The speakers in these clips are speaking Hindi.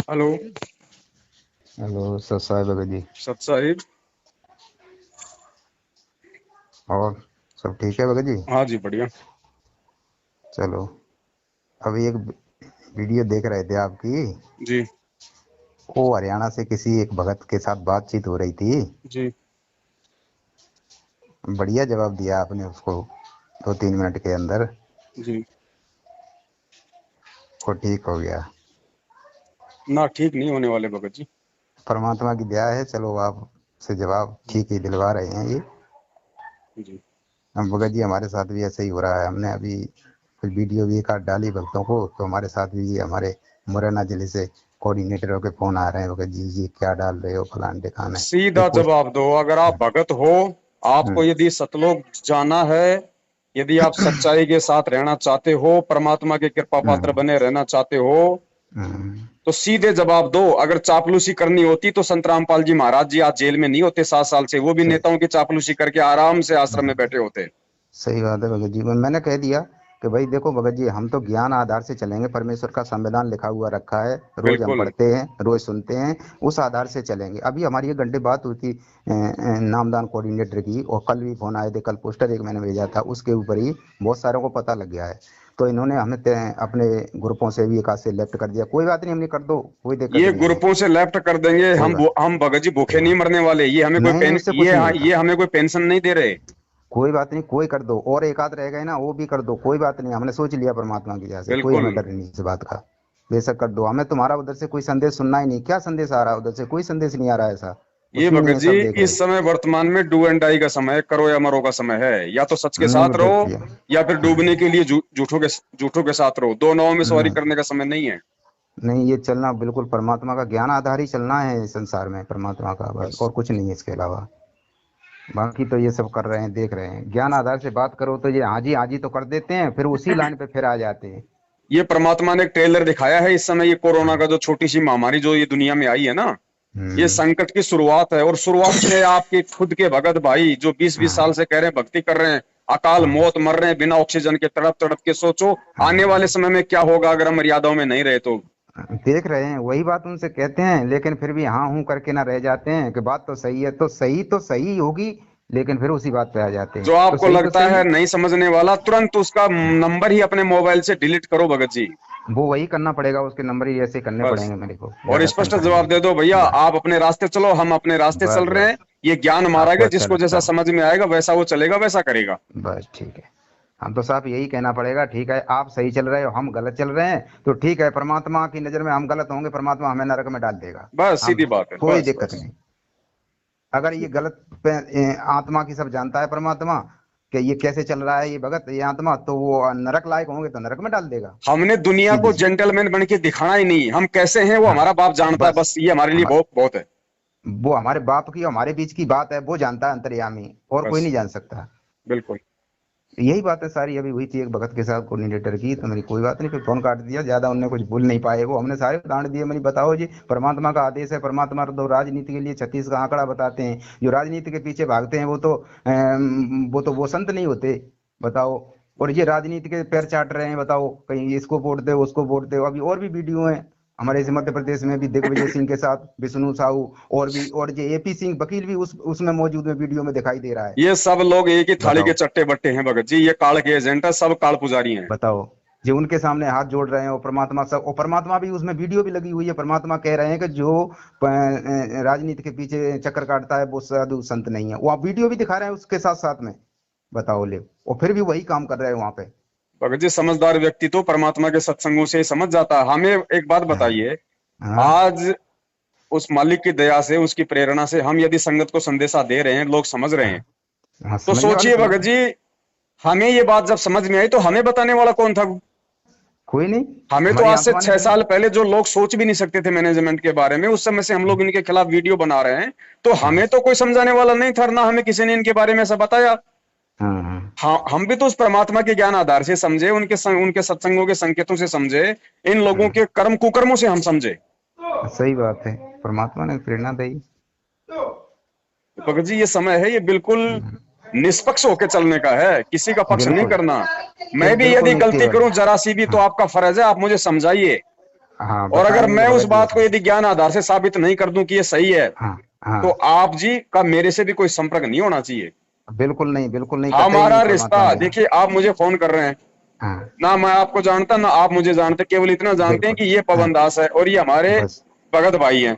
हेलो। हेलो सत साहब भगत जी। सत साहिब। और सब ठीक है भगत जी? हाँ जी, बढ़िया। चलो, अभी एक वीडियो देख रहे थे आपकी। जी। वो हरियाणा से किसी एक भगत के साथ बातचीत हो रही थी। जी। बढ़िया जवाब दिया आपने उसको, 2-3 मिनट के अंदर जी। वो ठीक हो गया। ना, ठीक नहीं होने वाले भगत जी। परमात्मा की दया है। चलो, आप से जवाब ठीक ही दिलवा रहे हैं ये। जी। हम भगत जी, हमारे साथ भी ऐसे ही हो रहा है। हमने अभी कुछ वीडियो भी एक आध डाली भक्तों को, तो हमारे साथ भी हमारे मुरैना जिले से कोऑर्डिनेटरों के फोन आ रहे हैं, भगत जी क्या डाल रहे हो, फलान ढिकान है ये सीधा पोस्ट। जवाब दो। अगर आप भगत हो, आपको हम्म, यदि सतलोक जाना है, यदि आप सच्चाई के साथ रहना चाहते हो, परमात्मा के कृपा पात्र हम्म, बने रहना चाहते हो, हम्म, तो सीधे जवाब दो। अगर चापलूसी करनी होती तो संत रामपाल जी महाराज जी आज जेल में नहीं होते 7 साल से। वो भी सही। नेताओं की चापलूसी करके आराम से आश्रम में बैठे होते। सही बात है भगत जी। मैंने कह दिया कि भाई देखो भगत जी, हम तो ज्ञान आधार से चलेंगे। परमेश्वर का संविधान लिखा हुआ रखा है, रोज हम बिल्कुल। पढ़ते हैं, रोज सुनते हैं, उस आधार से चलेंगे। अभी हमारी 1 घंटे बात हुई थी नामदान कोऑर्डिनेटर की, और कल भी फोन आए थे। कल पोस्टर एक मैंने भेजा था, उसके ऊपर ही बहुत सारों को पता लग गया है। तो इन्होंने हमें अपने ग्रुपों से भी एक आध से लेफ्ट कर दिया। कोई बात नहीं, हमने कर दो, कोई दिक्कत ये नहीं है। ग्रुपों से लेफ्ट कर देंगे सही हम। बात। हम भगत जी सही भूखे नहीं बात। मरने वाले। ये हमें कोई नहीं, पेन उससे कुछ नहीं होता। ये हमें कोई पेंशन नहीं दे रहे। कोई बात नहीं, कोई कर दो, और एक आध रह गए ना, वो भी कर दो, कोई बात नहीं। हमने सोच लिया परमात्मा की दया से, कोई बिल्कुल। हमें डर नहीं इस बात का। बेशक कर दो। हमें तुम्हारा उधर से कोई संदेश सुनना ही नहीं। क्या संदेश आ रहा है उधर से? कोई संदेश नहीं आ रहा है ऐसा। ये कुछ भी नहीं भगत है, जी, सब देख रहे इस हैं। समय वर्तमान में डू एंड डाई का समय है, करो या मरो का समय है। या तो सच के नहीं, साथ वो रहो, देख लिया। या फिर डूबने के लिए झूठों के साथ रहो। दो नावों में सवारी नहीं, करने का समय नहीं है। नहीं, ये चलना बिल्कुल परमात्मा का ज्ञान आधार ही चलना है इस संसार में, परमात्मा का बस, बस। और कुछ नहीं है इसके अलावा। बाकी तो ये सब कर रहे हैं, देख रहे हैं। ज्ञान आधार से बात करो तो ये हाँ जी तो कर देते हैं, फिर उसी लाइन पे फिर आ जाते हैं। ये परमात्मा ने एक ट्रेलर दिखाया है। इस समय ये कोरोना का जो छोटी सी महामारी जो ये दुनिया में आई है ना, ये हम्म। संकट की शुरुआत है। और शुरुआत में आपके खुद के भगत भाई जो 20-20 साल हाँ, से कह रहे हैं, भक्ति कर रहे हैं, अकाल हाँ, मौत मर रहे हैं बिना ऑक्सीजन के, तड़प तड़प के। सोचो आने वाले हाँ। समय में क्या होगा अगर हम मर्यादाओं में नहीं रहे तो। देख रहे हैं, वही बात उनसे कहते हैं, लेकिन फिर भी हाँ हूं करके ना रह जाते हैं कि बात तो सही है, तो सही होगी। लेकिन फिर उसी बात पे आ जाते हैं, जो आपको तो लगता सही। है नहीं समझने वाला, तुरंत उसका नंबर ही अपने मोबाइल से डिलीट करो भगत जी। वो वही करना पड़ेगा, उसके नंबर ही ऐसे करने बस। पड़ेंगे मेरे को, और ज्यादा स्पष्ट टेंशन जवाब नहीं दे है। दो, भैया बस, आप अपने रास्ते चलो, हम अपने रास्ते चल बस, रहे हैं। बस। ये ज्ञान मारा आपको गया, अच्छा जिसको जैसा लगता हो, समझ में आएगा वैसा वो चलेगा, वैसा करेगा। बस ठीक है। हम तो साहब यही कहना पड़ेगा, ठीक है आप सही चल रहे हो, हम गलत चल रहे हैं, तो ठीक है, परमात्मा की नजर में हम गलत होंगे, परमात्मा हमें नरक में डाल देगा। बस हम, सीधी बात है। कोई बस दिक्कत बस। नहीं। अगर ये गलत पे आत्मा की सब जानता है परमात्मा कि ये कैसे चल रहा है ये भगत, ये आत्मा, तो वो नरक लायक होंगे तो नरक में डाल देगा। हमने दुनिया सीधी को सी। जेंटलमैन बन के दिखाना ही नहीं। हम कैसे हैं वो हाँ, हमारा बाप जानता है। बस। बस ये हमारे लिए हम, बहुत बहुत है। वो हमारे बाप की और हमारे बीच की बात है, वो जानता है अंतर्यामी, और कोई बस। नहीं जान सकता। बिल्कुल। यही बात है सारी। अभी हुई थी एक भगत के साथ कोऑर्डिनेटर की, तो मेरी कोई बात नहीं, फिर फोन काट दिया। ज्यादा उनने कुछ बोल नहीं पाए, वो हमने सारे उदाहरण दिए। मैंने बताओ जी, परमात्मा का आदेश है। परमात्मा तो राजनीति के लिए 36 का आंकड़ा बताते हैं। जो राजनीति के पीछे भागते हैं वो संत नहीं होते। बताओ। और ये राजनीति के पैर चाट रहे हैं, बताओ, कहीं इसको वोट दे, उसको वोट दे। अभी और भी वीडियो है हमारे इस मध्य प्रदेश में भी, दिग्विजय सिंह के साथ विष्णु साहू, और भी, और जो एपी सिंह वकील भी उसमें मौजूद है, वीडियो में दिखाई दे रहा है। ये सब लोग एक ही थाली के बताओ, चट्टे बट्टे हैं भगत जी। ये काल के एजेंट है, सब काल पुजारी हैं। बताओ। जो उनके सामने हाथ जोड़ रहे हैं, और परमात्मा सब, और परमात्मा भी उसमें वीडियो भी लगी हुई है। परमात्मा कह रहे हैं कि जो राजनीति के पीछे चक्कर काटता है वो साधु संत नहीं है। वो आप वीडियो भी दिखा रहे हैं उसके साथ साथ में। बताओ ले, और फिर भी वही काम कर रहे हैं वहां पे। भगत जी, समझदार व्यक्ति तो परमात्मा के सत्संगों से ही समझ जाता है। हमें एक बात हाँ, बताइए, हाँ, आज उस मालिक की दया से, उसकी प्रेरणा से हम यदि संगत को संदेशा दे रहे हैं, लोग समझ रहे हैं, हाँ, हाँ, तो समझने वाले सोचिए समझ भगत रहे हैं। जी, हमें ये बात जब समझ में आई तो हमें बताने वाला कौन था? कोई नहीं। हमें तो हमारी आज से आत्मा ने 6 साल समझा। पहले जो लोग सोच भी नहीं सकते थे मैनेजमेंट के बारे में, उस समय से हम लोग इनके खिलाफ वीडियो बना रहे हैं। तो हाँ, हमें तो कोई समझाने वाला नहीं था, ना हमें किसी ने इनके बारे में ऐसा बताया। हाँ, हाँ, हाँ, हम भी तो उस परमात्मा के ज्ञान आधार से समझे, उनके सत्संगों के संकेतों से समझे, इन लोगों हाँ। के कर्म कुकर्मों से हम समझे। सही बात है। परमात्मा ने प्रेरणा दी। भगत जी, ये समय है, ये बिल्कुल निष्पक्ष होकर चलने का है, किसी का पक्ष नहीं बिल्कुल। करना। मैं भी बिल्कुल यदि नहीं गलती केवल। करूं जरा सी भी, तो हाँ, आपका फर्ज है, आप मुझे समझाइए। हाँ और अगर बताएंगे मैं उस भगत जी बात को ऐसा। यदि ज्ञान आधार से साबित नहीं कर दूं कि ये सही है, हाँ तो हाँ, आप जी का मेरे से भी कोई संपर्क नहीं होना चाहिए। बिल्कुल नहीं, कतई हमारा नहीं रिश्ता, परमात्मा के यहाँ। देखिए आप मुझे फोन कर रहे हैं, हाँ ना मैं आपको जानता ना आप मुझे जानते, केवल इतना जानते हैं बिल्कुल। कि ये हाँ पवन दास है और ये हमारे बस, भगत भाई हैं।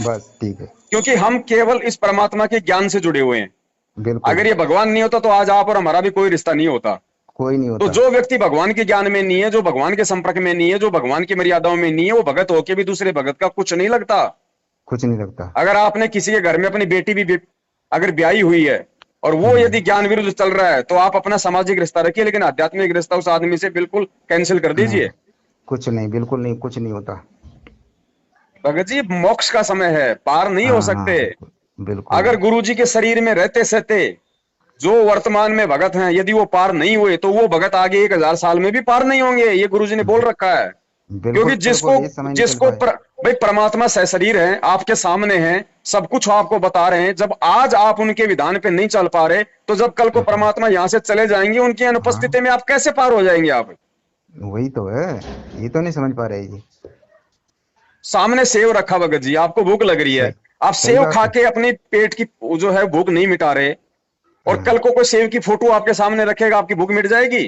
बस ठीक है। क्योंकि हम केवल इस परमात्मा के ज्ञान से जुड़े हुए हैं। बिल्कुल, अगर ये भगवान नहीं होता तो आज आप और हमारा भी कोई रिश्ता नहीं होता। कोई नहीं तो होता। जो व्यक्ति भगवान के ज्ञान में नहीं है, जो भगवान के संपर्क में नहीं है, जो भगवान की मर्यादाओं में नहीं है, वो भगत होके भी दूसरे भगत का कुछ नहीं लगता। कुछ नहीं लगता। अगर आपने किसी के घर में अपनी बेटी भी अगर ब्याही हुई है और वो यदि हम्म, ज्ञान विरुद्ध चल रहा है, तो आप अपना सामाजिक रिश्ता रखिए, लेकिन आध्यात्मिक रिश्ता उस आदमी से बिल्कुल कैंसिल कर नहीं, दीजिए। कुछ नहीं, बिल्कुल नहीं, कुछ नहीं होता। भगत जी मोक्ष का समय है, पार नहीं हो हाँ हाँ, सकते। बिल्कुल बिल्कुल। अगर गुरु जी के शरीर में रहते सहते जो वर्तमान में भगत हैं, यदि वो पार नहीं हुए, तो वो भगत आगे 1000 साल में भी पार नहीं होंगे, ये गुरु जी ने बोल रखा है। बिल्कुल क्योंकि जिसको बिल्कुल, ये समय निकल जिसको पाए। भाई परमात्मा सशरीर है, आपके सामने हैं, सब कुछ आपको बता रहे हैं, जब आज आप उनके विधान पे नहीं चल पा रहे, तो जब कल को हम्म, परमात्मा यहां से चले जाएंगे, उनकी हाँ अनुपस्थिति में आप कैसे पार हो जाएंगे आप? वही तो है, ये तो नहीं समझ पा रहे जी। सामने सेव रखा भगत जी, आपको भूख लग रही है, सही, आप सही सेव बात खा है। के अपनी पेट की जो है भूख नहीं मिटा रहे, और हाँ कल को कोई सेव की फोटो आपके सामने रखेगा, आपकी भूख मिट जाएगी?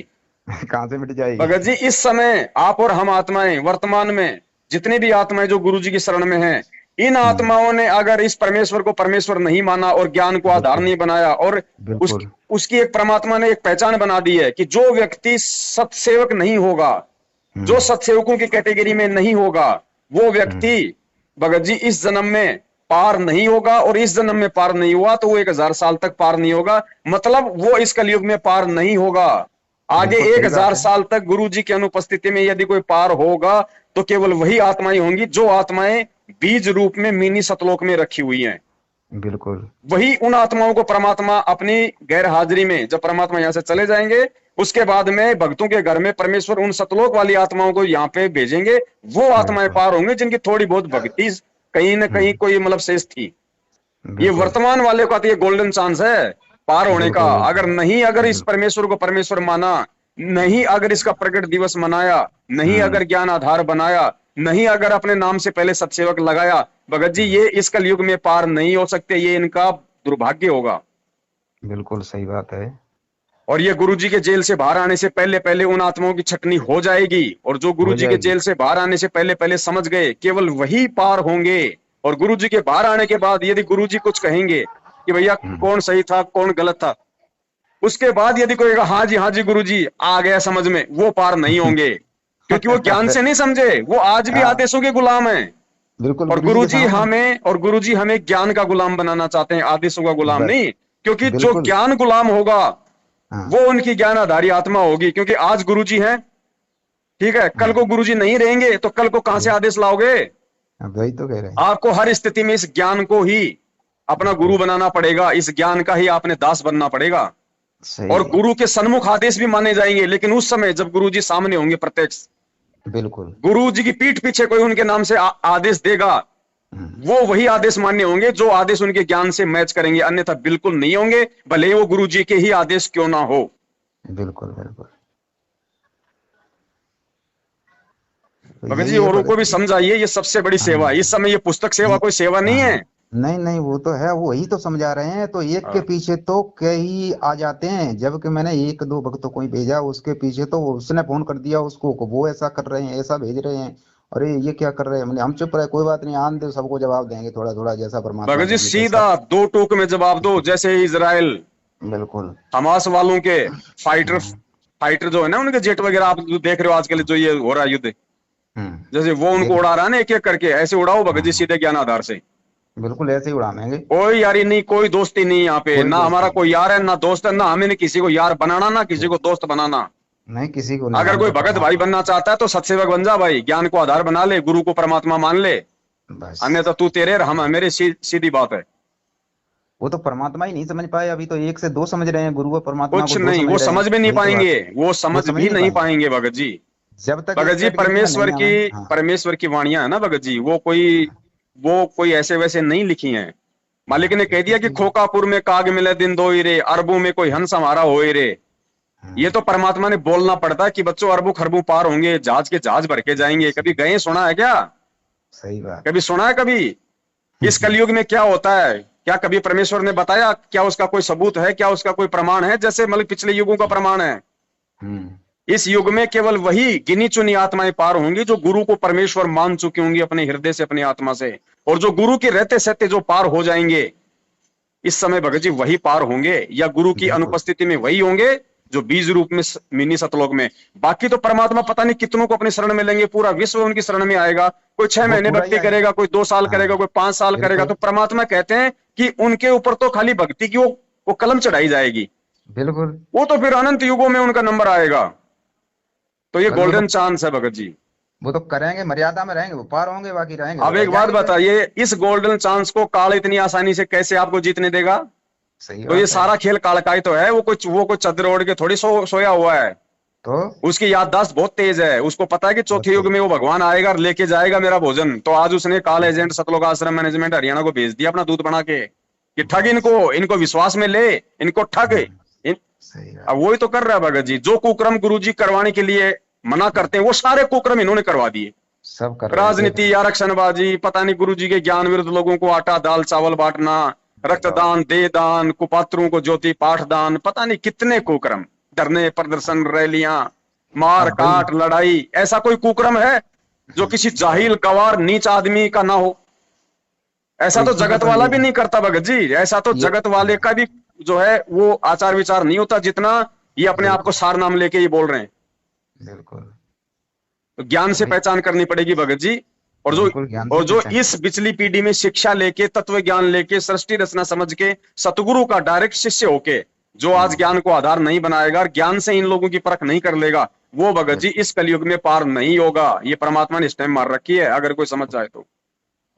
कहाँ से मिट जाएगी। भगत जी इस समय आप और हम आत्माएं, वर्तमान में जितनी भी आत्माएं जो गुरु जी की शरण में हैं, इन हम्म, आत्माओं ने अगर इस परमेश्वर को परमेश्वर नहीं माना और ज्ञान को आधार बिल्कुल नहीं बनाया, और बिल्कुल। उसकी एक परमात्मा ने एक पहचान बना दी है कि जो व्यक्ति सत्सेवक नहीं होगा, जो हम्म सत्सेवकों की कैटेगरी में नहीं होगा, वो व्यक्ति हम्म, भगत जी इस जन्म में पार नहीं होगा, और इस जन्म में पार नहीं हुआ तो वो 1000 साल तक पार नहीं होगा। मतलब वो इस कलयुग में पार नहीं होगा। आगे बिल्कुल एक सही बात हजार है। साल तक गुरु जी की अनुपस्थिति में यदि कोई पार होगा, तो केवल वही आत्माएं होंगी जो आत्माएं बीज रूप में मिनी सतलोक में रखी हुई हैं। बिल्कुल वही उन आत्माओं को परमात्मा अपनी गैर हाजिरी में, जब परमात्मा यहां से चले जाएंगे, उसके बाद में भक्तों के घर में परमेश्वर उन सतलोक वाली आत्माओं को यहाँ पे भेजेंगे। वो आत्माएं बिल्कुल। पार होंगी जिनकी थोड़ी बहुत भक्ति कहीं ना कहीं हम्म, कोई मतलब शेष थी। ये बिल्कुल वर्तमान वाले का तो ये गोल्डन चांस है पार होने का। बिल्कुल अगर नहीं, अगर इस बिल्कुल। परमेश्वर को परमेश्वर माना, नहीं अगर इसका प्रकट दिवस मनाया, नहीं हम्म, अगर ज्ञान आधार बनाया, नहीं अगर अपने नाम से पहले सत्सेवक लगाया, भगत जी हम्म, ये इस कलयुग में पार नहीं हो सकते, ये इनका दुर्भाग्य होगा। बिल्कुल सही बात है। और ये गुरु जी के जेल से बाहर आने से पहले पहले उन आत्माओं की छटनी हो जाएगी, और जो गुरु हो जी के जाएगी। जेल से बाहर आने से पहले पहले समझ गए केवल वही पार होंगे। और गुरु जी के बाहर आने के बाद यदि गुरु जी कुछ कहेंगे कि भैया हम्म, कौन सही था कौन गलत था, उसके बाद यदि कोई कहेगा हाँ जी गुरु जी आ गया समझ में, वो पार नहीं होंगे। क्योंकि वो ज्ञान से नहीं समझे, वो आज भी हाँ आदेशों के गुलाम हैं। बिल्कुल, और गुरु जी के सामने। गुरु जी हमें ज्ञान का गुलाम बनाना चाहते हैं, आदेशों का गुलाम बस, नहीं। क्योंकि जो बिल्कुल। ज्ञान गुलाम होगा हाँ वो उनकी ज्ञान आधारी आत्मा होगी। क्योंकि आज गुरुजी हैं, ठीक है, कल को हाँ, गुरुजी नहीं रहेंगे, तो कल को कहां से आदेश लाओगे? अब वही तो कह रहे हैं। आपको हर स्थिति में इस ज्ञान को ही अपना गुरु बिल्कुल बनाना पड़ेगा, इस ज्ञान का ही आपने दास बनना पड़ेगा। सही और है। गुरु के सन्मुख आदेश भी माने जाएंगे, लेकिन उस समय जब गुरु जी सामने होंगे प्रत्यक्ष, बिल्कुल। गुरु जी की पीठ पीछे कोई उनके नाम से आदेश देगा, हम्म, वो वही आदेश मान्य होंगे जो आदेश उनके ज्ञान से मैच करेंगे, अन्यथा बिल्कुल नहीं होंगे, भले ही वो गुरु जी के ही आदेश क्यों ना हो। बिल्कुल बिल्कुल। तो भगत यही जी है औरों को भगत भी जी। समझाइए, ये सबसे बड़ी सेवा है। इस हाँ समय ये पुस्तक सेवा ये, कोई सेवा नहीं है। हाँ नहीं नहीं, वो तो है, वही तो समझा रहे हैं। तो एक के हाँ। पीछे तो कई आ जाते हैं, जबकि मैंने एक दो भक्तों को ही भेजा, उसके पीछे तो उसने फोन कर दिया उसको को वो ऐसा कर रहे हैं, ऐसा भेज रहे हैं। अरे ये क्या कर रहे हैं, मैंने हम चुप रहे, कोई बात नहीं, आन दे, सबको जवाब देंगे थोड़ा थोड़ा, जैसा परमात्मा भगत जी कहेंगे सीधा तैसा। दो टूक में जवाब दो, जैसे इजराइल बिल्कुल। हमास वालों के फाइटर हम्म फाइटर जो है ना, उनके जेट वगैरह आप जो देख रहे हो आजकल जो ये हो रहा है युद्ध, हम्म, जैसे वो उनको देख, उड़ा रहा है ना एक एक करके, ऐसे उड़ाओ भगत जी हाँ सीधे ज्ञान आधार से। बिल्कुल ऐसे ही उड़ाएंगे। कोई यारी नहीं, कोई दोस्ती नहीं, यहाँ पे कोई ना दोस्त हमारा नहीं, कोई यार है ना दोस्त है, ना हमें किसी को यार बनाना ना किसी को दोस्त बनाना। नहीं किसी को नहीं, अगर हम कोई तो भगत भाई परमात्मा। बनना चाहता है तो सत्सेवक बन जा भाई, ज्ञान को आधार बना ले, गुरु को परमात्मा मान ले, अन्यथा बस, तू तेरे और हम मेरे, सीधी बात है। वो तो परमात्मा ही नहीं समझ पाए अभी, तो एक से दो समझ रहे हैं, गुरु और परमात्मा कुछ को दो नहीं, समझ वो रहे समझ हैं, भी नहीं वही तो पाएंगे, बात है। वो वो समझ समझ भी नहीं नहीं पाएंगे पाएंगे भगत जी। जब तक इस भगत जी कैटेगरी में नहीं आवे। हाँ परमेश्वर की वाणियां है ना भगत जी, वो कोई ऐसे वैसे नहीं लिखी हैं। मालिक हाँ, ने कह बिल्कुल दिया कि सही है। खोकापुर में काग मिले दिन दो ही रे, अरबों में कोई हंस हमारा हो ही रे। ये तो परमात्मा ने बोलना पड़ता है कि बच्चों अरबों खरबों पार होंगे, जहाज के जहाज भर के जाएंगे। कभी गए, सुना है क्या? सही बात। कभी सुना है कभी? इस कलयुग में क्या होता है, क्या कभी परमेश्वर ने बताया? क्या उसका कोई सबूत है? क्या उसका कोई प्रमाण है जैसे मतलब पिछले युगों का प्रमाण है? इस युग में केवल वही गिनी चुनी आत्माएं पार होंगी जो गुरु को परमेश्वर मान चुकी होंगी अपने हृदय से, अपनी आत्मा से। और जो गुरु के रहते सहते जो पार हो जाएंगे इस समय भगत जी, वही पार होंगे, या गुरु की बिल्कुल। अनुपस्थिति में वही होंगे जो बीज रूप में मिनी सतलोक में। बाकी तो परमात्मा पता नहीं कितनों को अपनी शरण में लेंगे, पूरा विश्व उनकी शरण में आएगा। कोई 6 वो महीने पूरा ही भक्ति आएगा। करेगा, कोई 2 साल हाँ करेगा, कोई 5 साल करेगा। तो बिल्कुल परमात्मा कहते हैं कि उनके ऊपर तो खाली भक्ति की वो कलम चढ़ाई जाएगी, बिल्कुल। वो तो फिर अनंत युगों में उनका नंबर आएगा। तो ये बस वो गोल्डन तो चांस है भगत जी। वो तो करेंगे, मर्यादा में रहेंगे, वो पार होंगे, बाकी रहेंगे तो अब रह एक बात जाएंगे फिर। बताइए, इस गोल्डन चांस को काल इतनी आसानी से कैसे आपको जीतने देगा? सही तो ये बात है। सारा खेल काल का ही तो है। वो कोई चादर ओढ़ के थोड़ी सोया हुआ है। तो उसकी याददाश्त बहुत तेज है, उसको पता है कि बहुत चौथे युग तेज। में वो भगवान आएगा और लेके जाएगा मेरा भोजन। तो आज उसने काल एजेंट सतलोक आश्रम मैनेजमेंट हरियाणा को भेज दिया अपना दूत बना के कि ठग बस। इनको, इनको विश्वास में ले, इनको ठग। सही अब बात। वही तो कर रहा है भगत जी। जो कुक्रम गुरुजी करवाने के लिए मना करते हैं वो सारे कुक्रम इन्होंने करवा दिए। सब कर रहे हैं, देख रहे राजनीति, हैं। आरक्षणबाजी, पता नहीं गुरुजी के ज्ञान विरुद्ध लोगों को आटा दाल चावल बांटना, बताओ। रक्तदान, देहदान, कुपात्रों को ज्योति पाठ दान, पता नहीं कितने कुक्रम, धरने प्रदर्शन, रैलियां, मार अब भाई। काट, लड़ाई। ऐसा कोई कुक्रम है जो किसी जाहिल गवार नीच आदमी का ना हो? ऐसा तो तो इसी को जगत तो वाला ये भी नहीं करता भगत जी। ऐसा तो ये जगत वाले का भी जो है वो आचार विचार नहीं होता जितना ये अपने आप को बिल्कुल सार नाम लेके ये बोल रहे हैं। बिल्कुल। तो ज्ञान तो से भाई पहचान करनी पड़ेगी भगत जी। और जो बिल्कुल ज्ञान और से जो पहचान। इस पिछली पीढ़ी में शिक्षा लेके, तत्व ज्ञान लेके, सृष्टि रचना समझ के, सतगुरु का डायरेक्ट शिष्य होके जो आज हम्म, ज्ञान को आधार नहीं बनाएगा और ज्ञान से इन लोगों की परख नहीं कर लेगा, वो भगत जी बिल्कुल। इस कलयुग में पार नहीं होगा। ये परमात्मा ने स्टैम्प मार रखी है, अगर कोई समझ जाए तो।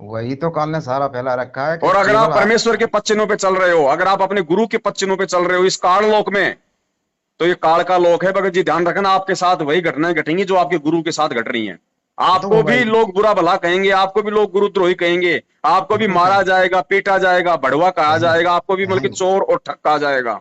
वही तो काल ने सारा फैला रखा है कि और अगर केवल आप परमेश्वर के पद चिन्हों पे चल रहे हो, अगर आप अपने गुरु के पद चिन्हों पे चल रहे हो इस काल लोक में, तो ये काल का लोक है भगत जी। ध्यान रखना, आपके साथ वही घटनाएं घटेंगी जो आपके गुरु के साथ घट रही हैं। वो तो आपको होगा भी ही। लोग बुरा भला कहेंगे, आपको भी लोग गुरुद्रोही कहेंगे, आपको भी बिल्कुल मारा कहेंगे। जाएगा, पीटा जाएगा, भड़वा कहा कहेंगे। जाएगा, आपको भी बल्कि कहेंगे। चोर और ठग कहा जाएगा।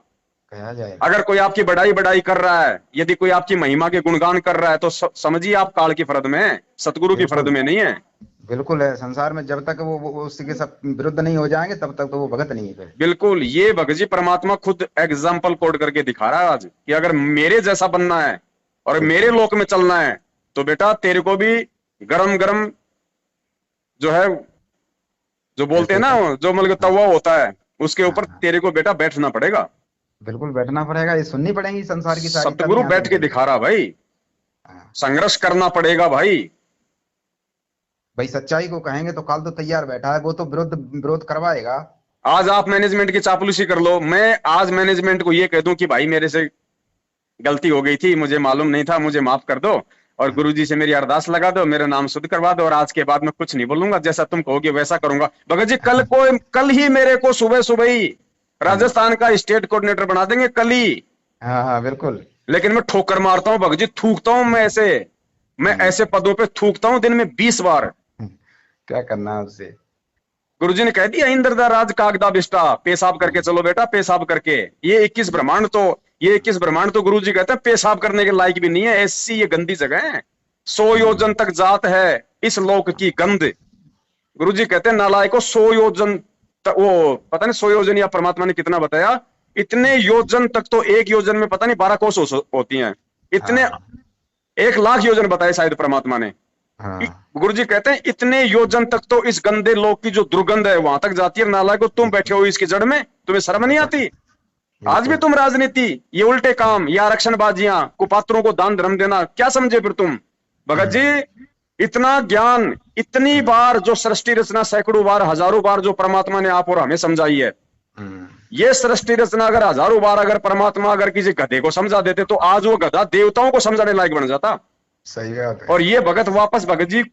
कहा जाएगा। अगर कोई आपकी बड़ाई बड़ाई कर रहा है, यदि कोई आपकी महिमा के गुणगान कर रहा है, तो समझिए आप काल की फरद में है, सतगुरु की फरद बिल्कुल में नहीं है। बिल्कुल है। संसार में जब तक वो उसी के सब विरुद्ध नहीं हो जाएंगे तब तक तो वो भगत नहीं है फिर। बिल्कुल, ये भगत जी परमात्मा खुद एग्जाम्पल कोड करके दिखा रहा है आज कि अगर मेरे जैसा बनना है और मेरे बिल्कुल। लोक में चलना है तो बेटा तेरे को भी गरम गरम जो है, जो बोलते ऐसे हैं ही ना, कर। जो मतलब हाँ तवा होता है उसके हाँ ऊपर हाँ। तेरे को बेटा बैठना पड़ेगा। बिल्कुल बैठना पड़ेगा, ये सुननी पड़ेगी संसार की सारी, तभी सतगुरु यहाँ से बैठ के निकलेंगे। दिखा रहा भाई, हाँ। संघर्ष करना पड़ेगा भाई। भाई सच्चाई को कहेंगे तो काल तो तैयार बैठा है, वो तो विरोध विरोध करवाएगा। आज आप मैनेजमेंट की चापलूसी कर लो, मैं आज मैनेजमेंट को ये कह दूं कि भाई मेरे से गलती हो गई थी, मुझे मालूम नहीं था, मुझे माफ कर दो, और गुरुजी से मेरी अरदास लगा दो, मेरा नाम शुद्ध करवा दो, और आज के बाद मैं कुछ नहीं बोलूंगा, जैसा तुम कहोगे वैसा करूंगा। भगत जी कल ही मेरे को सुबह सुबह ही राजस्थान का स्टेट कोऑर्डिनेटर बना देंगे, कल ही। हाँ हाँ बिल्कुल। लेकिन मैं ठोकर मारता हूँ भगत जी, थूकता हूं मैं हम्म, ऐसे पदों पे थूकता हूं दिन में 20 बार। क्या करना है उससे। गुरुजी ने कह दिया इंद्र राज कागदा बिस्टा, पेशाब करके चलो बेटा, पेशाब करके। ये 21 ब्रह्मांड तो गुरुजी कहते हैं पेशाब करने के लायक भी नहीं है, ऐसी ये गंदी जगह है। 100 योजन तक जात है इस लोक की गंध। गुरुजी कहते हैं नालायक को 100 योजन तक, वो पता नहीं 100 योजन या परमात्मा ने कितना बताया, इतने योजन तक, तो एक योजन में पता नहीं 12 कोस होती हैं, इतने हाँ 1 लाख योजन बताए शायद परमात्मा ने। हाँ। गुरुजी कहते हैं इतने योजन तक तो इस गंदे लोक की जो दुर्गंध है वहां तक जाती है। नालायक तुम बैठे हो इसकी जड़ में, तुम्हें शर्म नहीं बताओ। आती? आज भी बिल्कुल। तुम राजनीति, ये उल्टे काम, ये आरक्षणबाजियां, कुपात्रों को दान धर्म देना क्या समझे फिर तुम? भगत जी इतना ज्ञान, इतनी बार जो सृष्टि रचना, सैकड़ों बार, हजारों बार जो परमात्मा ने आप और हमें समझाई है, हम्म, ये सृष्टि रचना अगर हजारों बार अगर परमात्मा अगर किसी गधे को समझा देते तो आज वो गधा देवताओं को समझाने लायक बन जाता। सही बात है। और ये भगत वापस भगत जी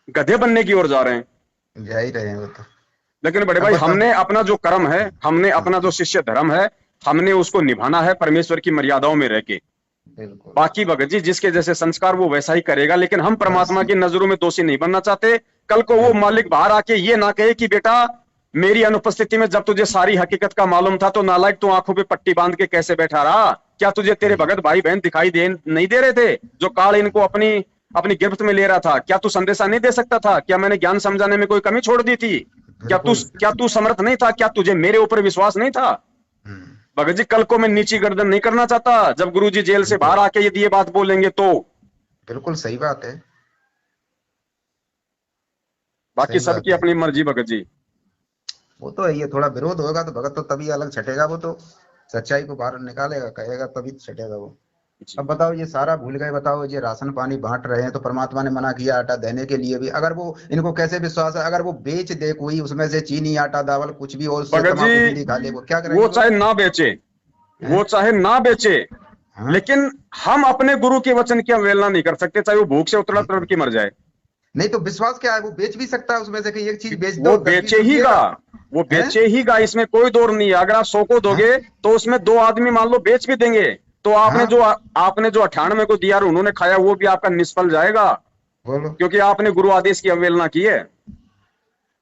गधे बनने की ओर जा रहे हैं। जा ही रहे हैं वो तो। लेकिन बड़े अब भाई बता। हमने अपना जो कर्म है, हमने हाँ अपना जो शिष्य धर्म है, हमने उसको निभाना है परमेश्वर की मर्यादाओं में रह के। बिल्कुल। बाकी भगत जी जिसके जैसे संस्कार वो वैसा ही करेगा, लेकिन हम बस। परमात्मा की नजरों में दोषी नहीं बनना चाहते। कल को वो बिल्कुल। मालिक बाहर आके ये ना कहे कि बेटा मेरी अनुपस्थिति में जब तुझे सारी हकीकत का मालूम था तो नालायक तू आंखों पे पट्टी बांध के कैसे बैठा रहा, क्या तुझे तेरे भगत भाई बहन दिखाई दे नहीं दे रहे थे, जो काल इनको अपनी अपनी गिरफ्त में ले रहा था? क्या तू संदेशा नहीं दे सकता था? क्या मैंने ज्ञान समझाने में कोई कमी छोड़ दी थी? बिल्कुल। क्या तू समर्थ नहीं था? क्या तुझे मेरे ऊपर विश्वास नहीं था? हम्म, भगत जी, कल को मैं नीची गर्दन नहीं करना चाहता जब गुरुजी जेल से बिल्कुल बाहर आके यदि ये बात बोलेंगे तो। बिल्कुल सही बात है। बाकी सही बात सबकी है। अपनी मर्जी भगत जी। वो तो है, ये थोड़ा विरोध होगा तो भगत तो तभी अलग छटेगा, वो तो सच्चाई को बाहर निकालेगा, कहेगा, तभी छटेगा वो। जी अब बताओ, ये सारा भूल गए, बताओ ये राशन पानी बांट रहे हैं तो परमात्मा ने मना किया आटा देने के लिए भी, अगर वो, इनको कैसे विश्वास है, अगर वो बेच दे कोई उसमें से चीनी आटा दावल कुछ भी, और उससे भगत तमाकू जी, बीड़ी खा ले, वो क्या वो करेंगे वो? चाहे ना बेचे, हैं? वो चाहे ना बेचे, हाँ। लेकिन हम अपने गुरु के वचन की अवहेलना नहीं कर सकते, चाहे वो भूख से उतरा तड़प बिल्कुल। के मर जाए। नहीं तो विश्वास क्या है, वो बेच भी सकता है उसमें से कि एक चीज बेच वो दो, 10-20 बेचे ही रुपये गा, का। वो है। बेचे ही गा, इसमें कोई दौर नहीं है। अगर आप 100 को हाँ। दोगे तो उसमें 2 आदमी मान लो बेच भी देंगे, तो हाँ। आपने जो 98 को दिया और उन्होंने खाया, वो भी आपका निष्फल जाएगा, बोलो। क्योंकि आपने गुरु आदेश की अवहेलना की है।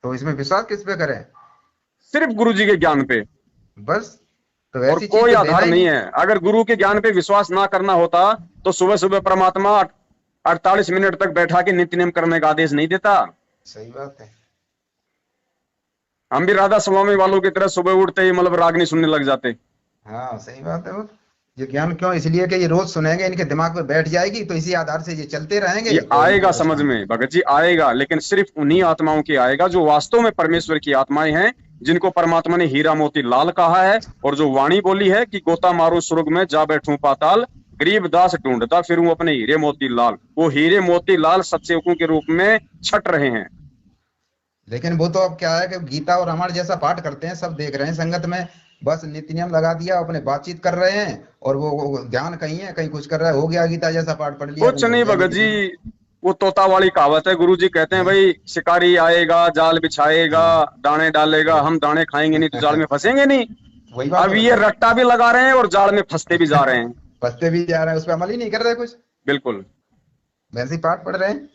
तो इसमें विश्वास किस पे करें? सिर्फ गुरु जी के ज्ञान पे, बस। तो और ऐसी चीज कोई तो देना आधार ही नहीं नहीं। है। अगर गुरु के ज्ञान पे विश्वास ना करना होता तो सुबह सुबह परमात्मा 48 मिनट तक बैठा के नित्य नेम करने का आदेश नहीं देता। सही बात है। हम भी राधा स्वामी वालों की तरह सुबह उठते ही मतलब रागनी सुनने लग जाते। हाँ सही बात है वो। ये ज्ञान क्यों, इसलिए कि ये रोज सुनेंगे, इनके दिमाग में बैठ जाएगी, तो इसी आधार से ये चलते रहेंगे ये और इनको आएगा बस समझ काम। में भगत जी, आएगा, लेकिन सिर्फ उन्हीं आत्माओं की आएगा जो वास्तव में परमेश्वर की आत्माएं हैं, जिनको परमात्मा ने हीरा मोती लाल कहा है, और जो वाणी बोली है कि गोता मारूं स्वर्ग में जा बैठूं पाताल, गरीब दास ढूंढता फिरूं अपने हीरे मोती लाल। वो हीरे मोती लाल सत्सेवकों के रूप में छट रहे हैं। लेकिन वो तो अब क्या है कि गीता और रामायण जैसा पाठ करते हैं, सब देख रहे हैं संगत में, बस नीति नियम लगा दिया, अपने बातचीत कर रहे हैं, और वो ध्यान कहीं है कहीं कुछ कर रहा है, हो गया गीता जैसा पाठ पढ़ लिया, कुछ अपने हो नहीं गया भगत नीति जी, नियम। वो तोता वाली कहावत है। गुरु जी कहते हैं हैं? भाई, शिकारी आएगा जाल बिछाएगा, हाँ। दाने डालेगा, हम दाने खाएंगे नहीं तो जाल में फंसेंगे नहीं। वही बात अब हो रही ये है। रट्टा भी लगा रहे हैं और जाल में फंसते भी जा रहे हैं। फंसते भी जा रहे हैं, उस पर अमल ही नहीं कर रहे कुछ, बिल्कुल। वैसे ही पाठ पढ़ रहे हैं।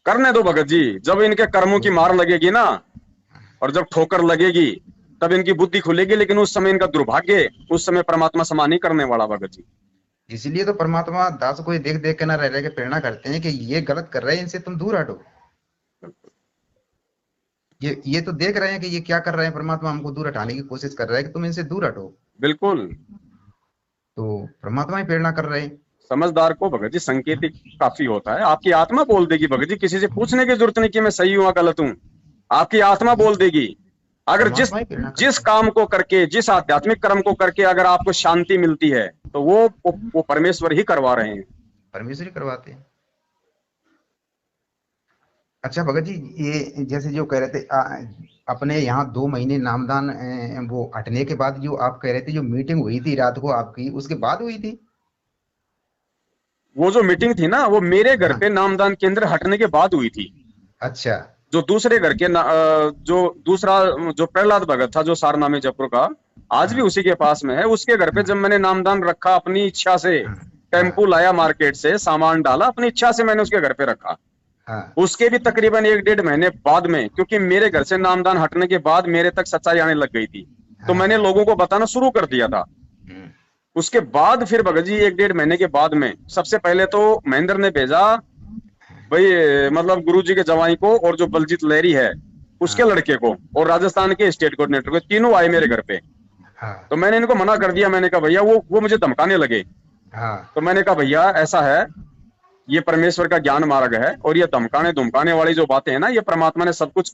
करने दो भगत जी, जब इनके कर्मों की मार लगेगी ना, और जब ठोकर लगेगी, तब इनकी बुद्धि खुलेगी, लेकिन उस समय इनका दुर्भाग्य, उस समय परमात्मा समा नहीं करने वाला भगत जी। इसीलिए तो परमात्मा दास को ये देख देख के ना रह रह के प्रेरणा करते हैं कि ये गलत कर रहे हैं, इनसे तुम दूर हटो। ये तो देख रहे हैं कि ये क्या कर रहे हैं, परमात्मा हमको दूर हटाने की कोशिश कर रहा है कि तुम इनसे दूर हटो। बिल्कुल। तो परमात्मा ही प्रेरणा कर रहे हैं। समझदार को भगत जी संकेत ही काफी होता है। आपकी आत्मा बोल देगी भगत जी, किसी से पूछने की जरूरत नहीं कि मैं सही हूं या गलत हूं। आपकी आत्मा बोल देगी। अगर जिस परमात्मा ही प्रेरणा जिस करते हैं। काम को करके, जिस आध्यात्मिक कर्म को करके अगर आपको शांति मिलती है, तो वो परमेश्वर ही करवा रहे हैं। परमेश्वर ही करवाते हैं। अच्छा भगत जी, ये जैसे जो कह रहे थे अपने यहाँ 2 महीने नामदान वो हटने के बाद, जो आप कह रहे थे जो मीटिंग हुई थी रात को आपकी, उसके बाद हुई थी? वो जो मीटिंग थी ना, वो मेरे घर हाँ। पे नामदान केंद्र हटने के बाद हुई थी। अच्छा। जो दूसरे घर के जो दूसरा, जो प्रहलाद भगत था जो सारनामे जयपुर का, आज भी हाँ। उसी के पास में है, उसके घर पे हाँ। जब मैंने नामदान रखा अपनी इच्छा से, हाँ। टेम्पू हाँ। लाया मार्केट से, सामान डाला, अपनी इच्छा से मैंने उसके घर पे रखा। हाँ। उसके भी तकरीबन 1-1.5 महीने बाद में, क्योंकि मेरे घर से नामदान हटने के बाद मेरे तक सच्चाई आने लग गई थी, तो हाँ। मैंने लोगों को बताना शुरू कर दिया था। हम्म, उसके बाद फिर भगत जी 1-1.5 महीने के बाद में सबसे पहले तो महेंद्र ने भेजा भाई, मतलब गुरु जी के जवाई को, और जो बलजीत लहरी है उसके हाँ। लड़के को, और राजस्थान के स्टेट कोऑर्डिनेटर को, तीनों आए मेरे घर पे। हाँ। तो मैंने इनको मना कर दिया, मैंने कहा भैया, वो मुझे धमकाने लगे। हाँ। तो मैंने कहा भैया ऐसा है, ये परमेश्वर का ज्ञान मार्ग है, और ये धमकाने धमकाने वाली जो बातें हैं ना, ये परमात्मा ने सब कुछ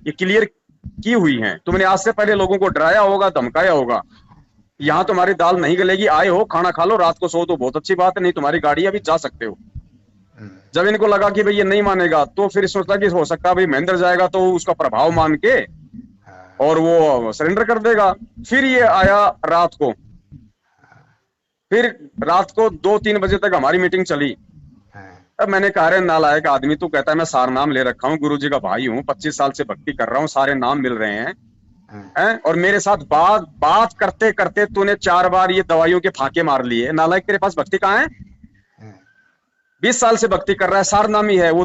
ये क्लियर की हुई हैं। तुमने आज से पहले लोगों को डराया होगा, धमकाया होगा। यहाँ तुम्हारी दाल नहीं गलेगी, आए हो खाना खा लो, रात को सो तो बहुत अच्छी बात है, नहीं तुम्हारी गाड़ी अभी जा सकते हो। हम्म, जब इनको लगा कि भाई ये नहीं मानेगा, तो फिर सोचा कि हो सकता है भाई महेंद्र जाएगा तो उसका प्रभाव मान के हाँ। और वो सरेंडर कर देगा। फिर ये आया रात को, फिर रात को 2-3 बजे तक हमारी मीटिंग चली। हाँ। अब मैंने कहा, अरे नालायक आदमी, तू कहता है मैं सार नाम ले रखा हूँ, गुरु जी का भाई हूँ, 25 साल से भक्ति कर रहा हूँ, सारे नाम मिल रहे हैं, हाँ। हैं? और मेरे साथ बात करते करते तूने 4 बार ये दवाइयों के फाके मार लिए। नालायक, तेरे पास भक्ति कहाँ है? हाँ। 20 साल से भक्ति कर रहा है, सार नामी है, वो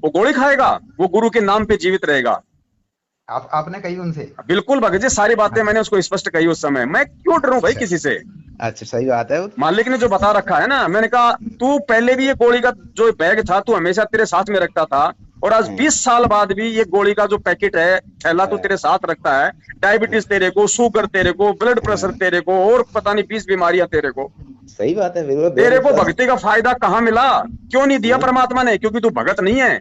गोली खाएगा? वो गुरु के नाम पे जीवित रहेगा। आपने कही उनसे? बिल्कुल भगत जी, सारी बातें अच्छा मैंने उसको स्पष्ट कही उस समय। मैं क्यों डरूं भाई अच्छा किसी से? अच्छा, सही बात है वो। मालिक ने जो बता रखा है ना, मैंने कहा तू पहले भी ये गोली का जो बैग था तू हमेशा तेरे साथ में रखता था, और आज हाँ 20 साल बाद भी ये गोली का जो पैकेट है, थैला तू हाँ तेरे साथ रखता है। हाँ डायबिटीज तेरे को, शुगर तेरे को, ब्लड प्रेशर हाँ, तेरे को, और पता नहीं 20 बीमारियां तेरे को। सही बात है, बिल्कुल तेरे बिल्कुल को सच। भक्ति का फायदा कहाँ मिला? क्यों नहीं दिया हाँ परमात्मा ने? क्योंकि तू भगत नहीं है।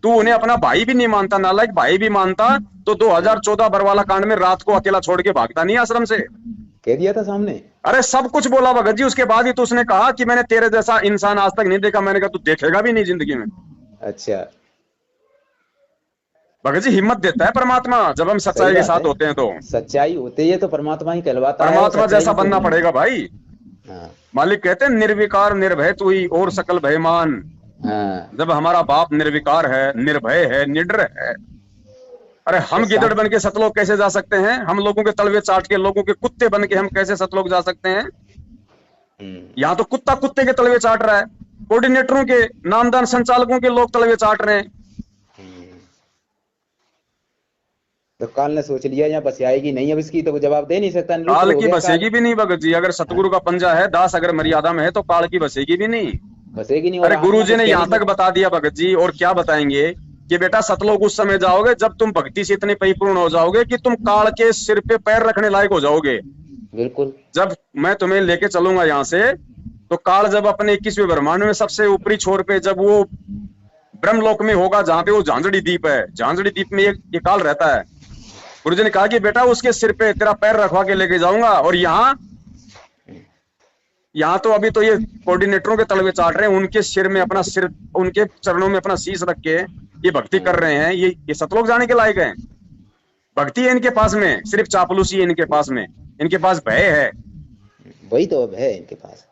तू उन्हें अपना भाई भी नहीं मानता, नालायक भाई भी मानता तो हाँ, 2014 बरवाला कांड में रात को अकेला छोड़ के भागता नहीं आश्रम से। कह दिया था सामने। अरे सब कुछ बोला भगत जी, उसके बाद ही तो उसने कहा कि मैंने तेरे जैसा इंसान आज तक नहीं देखा। मैंने कहा तू देखेगा भी नहीं जिंदगी में। अच्छा, भगत जी, हिम्मत देता है परमात्मा जब हम सही सच्चाई के बात है। साथ होते हैं तो। सच्चाई होते ही तो परमात्मा ही कहलवाता है, और परमात्मा सच्चाई जैसा में कोई बनना नहीं है। पड़ेगा भाई। हाँ मालिक कहते हैं निर्विकार निर्भय तू ही और सकल भयमान। हाँ, जब हमारा बाप निर्विकार है, निर्भय है, निडर है, अरे तो हम गिदड़ साथ। बन के सतलोक कैसे जा सकते हैं? हम लोगों के तलवे चाट के, लोगों के कुत्ते बन के हम कैसे सतलोक जा सकते हैं? हम्म यहाँ तो कुत्ता कुत्ते के तलवे चाट रहा है, कोऑर्डिनेटरों के, नामदान संचालकों के लोग तलवे चाट रहे हैं। हम्म। तो काल ने सोच लिया यहाँ बस आएगी नहीं, अब इसकी तो जवाब दे नहीं सकता, निरुत्तर काल हो की गया काल। बसेगी भी नहीं भगत जी। अगर हाँ, सतगुरु का पंजा है, दास अगर मर्यादा में है, तो काल की बसेगी भी नहीं। बसेगी नहीं, और अरे हम गुरु यहाँ जी कुछ ने कह यहाँ नहीं तक सकते। बता दिया भगत जी, और क्या बताएंगे कि बेटा सतलोक उस समय जाओगे जब तुम भक्ति से इतने परिपूर्ण हो जाओगे कि तुम काल के सिर पे पैर रखने लायक हो जाओगे। बिल्कुल। जब मैं तुम्हें लेके चलूंगा यहाँ से, तो काल जब अपने 21वें ब्रह्मांड में सबसे ऊपरी छोर पे, जब वो ब्रह्मलोक में होगा, जहां पे वो झांझड़ी द्वीप है, झांझड़ी द्वीप में ये काल रहता है। गुरुजी ने कहा कि बेटा उसके सिर पे तेरा पैर रखवा के लेके जाऊंगा, और यहाँ तो अभी तो ये कोऑर्डिनेटरों के तलवे चाट रहे हैं, उनके सिर में अपना सिर, उनके चरणों में अपना शीश रख के ये भक्ति कर हाँ, रहे हैं। ये सतलोक जाने के लायक है? भक्ति है इनके पास में, सिर्फ चापलूसी है इनके पास में, इनके पास भय है। वही तो अब है इनके पास।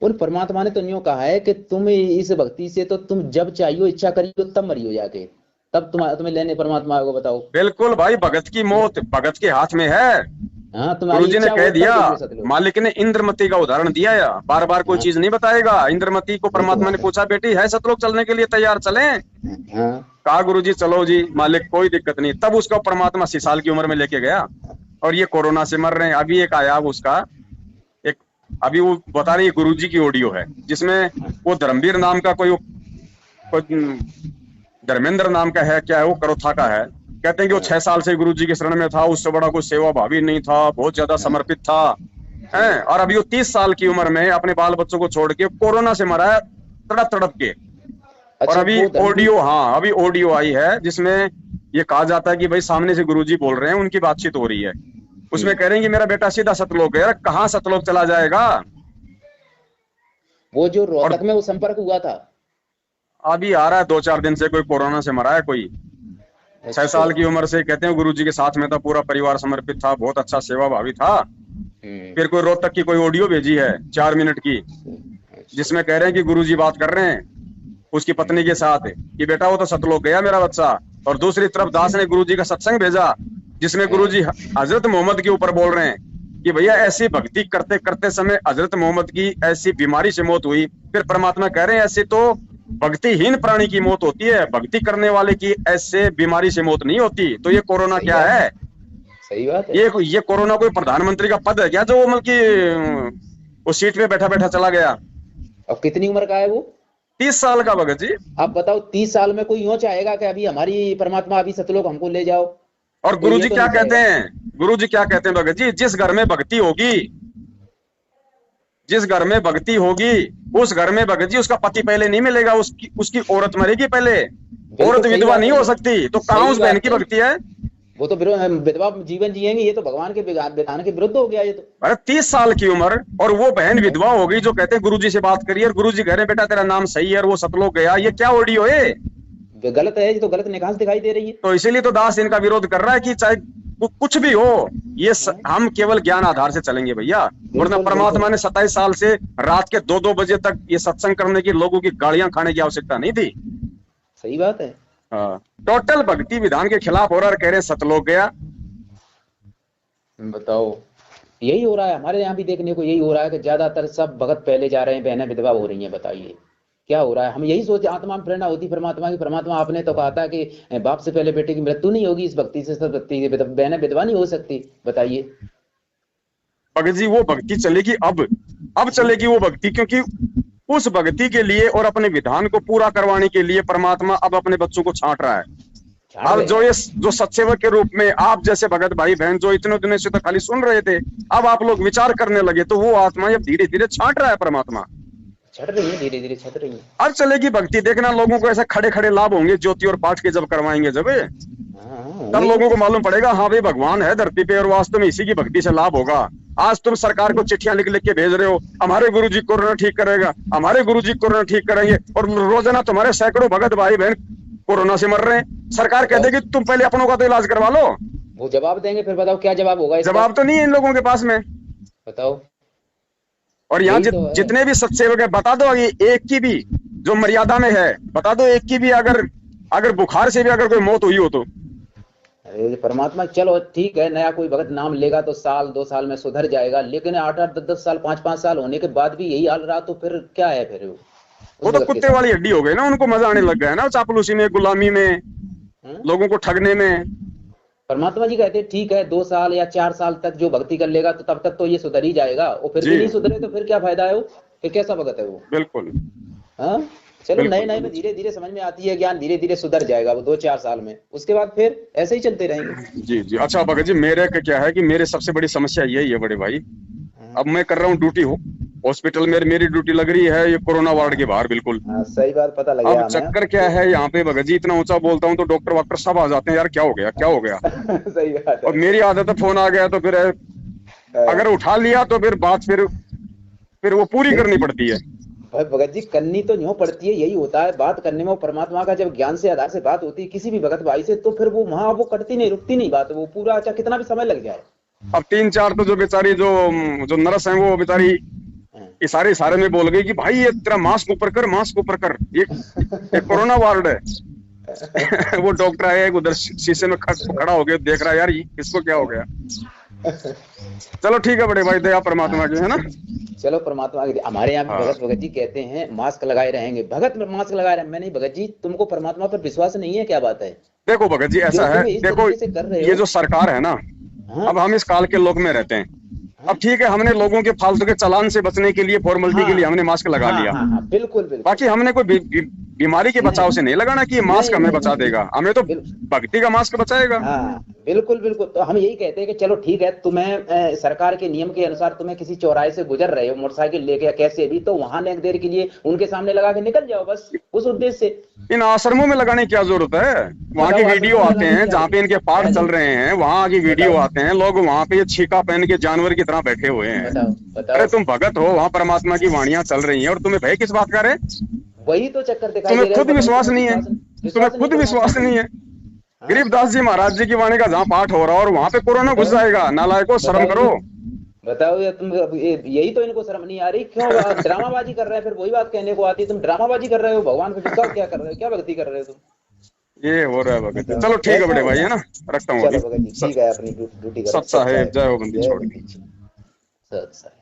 और परमात्मा ने तो यूं कहा है कि तुम इस भक्ति से तो तुम जब चाहिए इच्छा करियो तब मरियो जाके, तब तुम्हें लेने परमात्मा को बताओ। बिल्कुल भाई, भगत की मौत भगत के हाथ में है। हाँ, तुम्हारी गुरुजी ने इच्छा कह हो दिया, तब देखियो सतलोक। मालिक ने इंद्रमती का उदाहरण दिया, या बार बार कोई हाँ, चीज नहीं बताएगा। इंद्रमती को वही तो परमात्मा ने बात है। पूछा, बेटी है सतलोक चलने के लिए तैयार, चलें? हाँ कहा गुरुजी चलो जी मालिक, कोई दिक्कत नहीं। तब उसको परमात्मा 80 साल की उम्र में लेके गया, और ये कोरोना से मर रहे हैं। अभी एक आया उसका, एक, अभी वो बता रही गुरुजी की ऑडियो है, जिसमें वो धर्मवीर नाम का कोई धर्मेंद्र नाम का है, क्या है वो, करोथा का है। कहते हैं कि वो हाँ 6 साल से गुरुजी के शरण में था, उससे बड़ा कोई सेवा भावी नहीं था, बहुत ज्यादा हाँ समर्पित था, हाँ। है। और अभी वो 30 साल की उम्र में अपने बाल बच्चों को छोड़ के कोरोना से मरा है, तड़प तड़प के। और अच्छा, अभी वो धर्मवीर। ऑडियो, हाँ अभी ऑडियो आई है जिसमें ये कहा जाता है कि भाई सामने से गुरुजी बोल रहे हैं, उनकी बातचीत हो रही है। उसमें कह रहे हैं कि मेरा बेटा सीधा सतलोक है। यार कहाँ सतलोक चला जाएगा? वो जो और रोहतक में वो संपर्क हुआ था। अभी आ रहा है 2-4 दिन से, कोई कोरोना से मरा है कोई। 6 अच्छा। साल की उम्र से, कहते हैं गुरुजी के साथ में था, पूरा परिवार समर्पित था, बहुत अच्छा सेवा भावी था। फिर कोई रोहतक की कोई ऑडियो भेजी है 4 मिनट की, अच्छा। जिसमें कह रहे हैं कि गुरुजी बात कर रहे हैं उसकी पत्नी के साथ कि बेटा वो तो सतलोक गया मेरा बच्चा। और दूसरी तरफ दास ने गुरुजी का सत्संग भेजा, जिसमें गुरुजी हजरत मोहम्मद के ऊपर बोल रहे हैं कि भैया ऐसी भक्ति करते करते समय हजरत मोहम्मद की ऐसी बीमारी से मौत हुई। फिर परमात्मा कह रहे हैं ऐसे तो भक्तिहीन प्राणी की मौत होती है, भक्ति करने वाले की ऐसे बीमारी से मौत नहीं होती। तो ये कोरोना सही क्या बात है? सही बात है। ये कोरोना कोई प्रधानमंत्री का पद है क्या, जो मतलब कि वो सीट पे बैठा बैठा चला गया? अब कितनी उम्र का है वो? 30 साल का भगत जी। आप बताओ, 30 साल में कोई यूं चाहेगा कि अभी हमारी परमात्मा अभी सतलोक हमको ले जाओ? और कोई ये गुरुजी तो क्या नहीं कहते चाहेगा। हैं? गुरुजी क्या कहते हैं भगत जी? जिस घर में भक्ति होगी, जिस घर में भक्ति होगी, उस घर में भगत जी उसका पति पहले नहीं मिलेगा, उसकी उसकी औरत मरेगी पहले। बिल्कुल औरत सही विधवा बात नहीं है। हो सकती, तो कहाँ सही उस बहन बात की है। भक्ति है? वो तो विधवा जीवन जिएंगे, ये तो भगवान के विधान के विरुद्ध हो गया ये तो। अरे 30 साल की उम्र, और वो बहन विधवा हो गई जो कहते हैं गुरुजी से बात करिए, और गुरुजी कह रहे हैं बेटा तेरा नाम सही है, और वो सतलोक गया। ये क्या ऑडियो है? गलत है, ये तो गलत निकास दिखाई दे रही है। तो इसीलिए तो दास इनका विरोध कर रहा है कि चाहे कुछ भी हो, हम केवल ज्ञान आधार से चलेंगे भैया। वरना बिल्कुल परमात्मा बिल्कुल। ने 27 साल से रात के 2-2 बजे तक ये सत्संग करने की, लोगों की गालियां खाने की आवश्यकता नहीं थी। सही बात है। टोटल भक्ति विधान के खिलाफ हो रहा है, कह रहे हैं सतलोक गया। बताओ, यही हो रहा है हमारे यहाँ भी, देखने को यही हो रहा है कि ज्यादातर सब भगत पहले जा रहे हैं, बहनें विधवा हो रही हैं। बताइए क्या हो रहा है। हम यही सोच, आत्मा में प्रेरणा होती परमात्मा की। परमात्मा आपने तो कहा था कि बाप से पहले बेटे की मृत्यु नहीं होगी, इस भक्ति से सब भक्ति की बहनें विधवा नहीं हो सकती। बताइए भगत जी वो भक्ति चलेगी अब चलेगी वो भक्ति, क्योंकि उस भक्ति के लिए और अपने विधान को पूरा करवाने के लिए परमात्मा अब अपने बच्चों को छांट रहा है। छाड़ अब रहे जो हैं। ये जो सत्सेवक के रूप में आप जैसे भगत भाई बहन जो इतने दिनों से तो खाली सुन रहे थे, अब आप लोग विचार करने लगे, तो वो आत्मा अब धीरे धीरे छांट रहा है परमात्मा। छट रही है, धीरे धीरे छट रही है। अब चलेगी भक्ति। देखना लोगों को ऐसे खड़े खड़े लाभ होंगे ज्योति और पाठ के जब करवाएंगे, जब हाँ, तब लोगों को मालूम पड़ेगा हाँ भाई भगवान है धरती पे और वास्तव में इसी की भक्ति से लाभ होगा। आज तुम सरकार को चिट्ठियां लिख लिख के भेज रहे हो, हमारे गुरुजी कोरोना ठीक करेगा, हमारे गुरुजी कोरोना ठीक करेंगे, और रोजाना तुम्हारे सैकड़ों भगत भाई बहन कोरोना से मर रहे हैं। सरकार कह देगी तुम पहले अपनों का तो इलाज करवा लो। वो जवाब देंगे, फिर बताओ क्या जवाब होगा इसका? जवाब तो नहीं है इन लोगों के पास में। बताओ। और यहाँ यही तो है। जितने भी सत्सेवक है, बता दो ये एक की भी जो मर्यादा में है, बता दो एक की भी अगर बुखार से भी अगर कोई मौत हुई हो तो। अरे परमात्मा, चलो ठीक है, नया कोई भगत नाम लेगा तो साल 2 साल में सुधर जाएगा, लेकिन 8-8 10-10 साल 5-5 साल होने के बाद भी यही हाल रहा तो फिर क्या है? फिर वो तो कुत्ते वाली हड्डी हो गई ना, उनको मजा आने लग गया है ना चापलूसी में, गुलामी में, लोगों को ठगने में। परमात्मा जी कहते हैं ठीक है 2 साल या 4 साल तक जो भक्ति कर लेगा तो तब तक तो ये सुधर ही जाएगा, और फिर भी नहीं सुधरे तो फिर क्या फायदा है? वो फिर कैसा भगत है वो? बिल्कुल। हाँ चलो, नए नए में धीरे धीरे समझ में आती है ज्ञान, धीरे धीरे सुधर जाएगा वो 2-4 साल में, उसके बाद फिर ऐसे ही चलते रहेंगे। जी जी। अच्छा भगत जी, मेरे का क्या है कि मेरे सबसे बड़ी समस्या यही है बड़े भाई। अब मैं कर रहा हूँ ड्यूटी हॉस्पिटल में, मेरी ड्यूटी लग रही है ये कोरोना वार्ड के बाहर बिल्कुल। सही बात, पता लग गया अब चक्कर क्या है यहाँ पे भगत जी, इतना ऊंचा बोलता हूँ तो डॉक्टर वॉक्टर सब आ जाते हैं, यार क्या हो गया क्या हो गया। सही बात है। और मेरी आदत है फोन आ गया तो फिर अगर उठा लिया तो फिर बात फिर वो पूरी करनी पड़ती है। भाई भगत जी, करनी तो यूं पड़ती है, यही होता है बात करने में। वो परमात्मा का जब ज्ञान से आधार से बात होती है किसी भी भगत भाई से, तो फिर वो वहां वो कटती नहीं, रुकती नहीं बात, वो पूरा अच्छा कितना भी समय लग जाए। अब 3-4 तो जो बेचारी जो नर्स है वो बेचारी इशारे में बोल गई कि भाई ये तेरा मास्क ऊपर कर, मास्क ऊपर कर, ये कोरोना वार्ड है। वो डॉक्टर आया उधर शीशे में खड़ा हो गया, देख रहा है यार इसको क्या हो गया। चलो ठीक है बड़े भाई, दया परमात्मा की है ना। चलो परमात्मा की। हमारे यहाँ हाँ। भगत जी कहते हैं मास्क लगाए रहेंगे, भगत मास्क लगाए रहे। मैं नहीं भगत जी, तुमको परमात्मा पर विश्वास नहीं है, क्या बात है? देखो भगत जी ऐसा है, देखो ये जो सरकार है ना, अब हम इस काल के लोग में रहते हैं। अब ठीक है, हमने लोगों के फालतू के चालान से बचने के लिए, फॉर्मेलिटी के लिए हमने मास्क लगा लिया। बिल्कुल बिल्कुल। बाकी हमने कोई बीमारी के बचाव से नहीं लगाना कि ये मास्क हमें बचा देगा, हमें तो भक्ति का मास्क बचाएगा। हाँ बिल्कुल बिल्कुल। तो हम यही कहते हैं कि चलो ठीक है, तुम्हें सरकार के नियम के अनुसार तुम्हें किसी चौराहे से गुजर रहे हो मोटरसाइकिल लेके या कैसे भी, तो वहां एक देर के लिए उनके सामने लगा के निकल जाओ, बस उस उद्देश्य से। इन आश्रमों में लगाने की क्या जरूरत है? वहाँ की वीडियो आते हैं जहाँ पे इनके पाठ चल रहे हैं, वहाँ की वीडियो आते हैं, लोग वहाँ पे छीका पहन के जानवर की तरह बैठे हुए हैं। अरे तुम भगत हो, वहाँ परमात्मा की वाणियां चल रही हैं और तुम्हें भय किस बात का है? वही तो चक्कर दिखाई दे तुम्हें रहा है। खुद विश्वास नहीं है, तुम्हें खुद विश्वास नहीं है। गरीबदास जी महाराज जी की वाणी का जहाँ पाठ हो रहा है और वहाँ पे कोरोना घुस जाएगा, नालायकों शर्म करो। बताओ ये तुम, यही तो इनको शर्म नहीं आ रही, क्यों ड्रामाबाजी कर रहे हैं? फिर वही बात कहने को आती है, तुम ड्रामाबाजी कर रहे हो, भगवान पे विश्वास क्या कर रहे हो, क्या भक्ति कर रहे हो तुम? ये हो रहा है भगत। चलो ठीक है बड़े भाई, है ना, रखता हूँ। ठीक है, अपनी ड्यूटी करो। सत साहेब, जय हो बंदी छोड़। सत साहेब।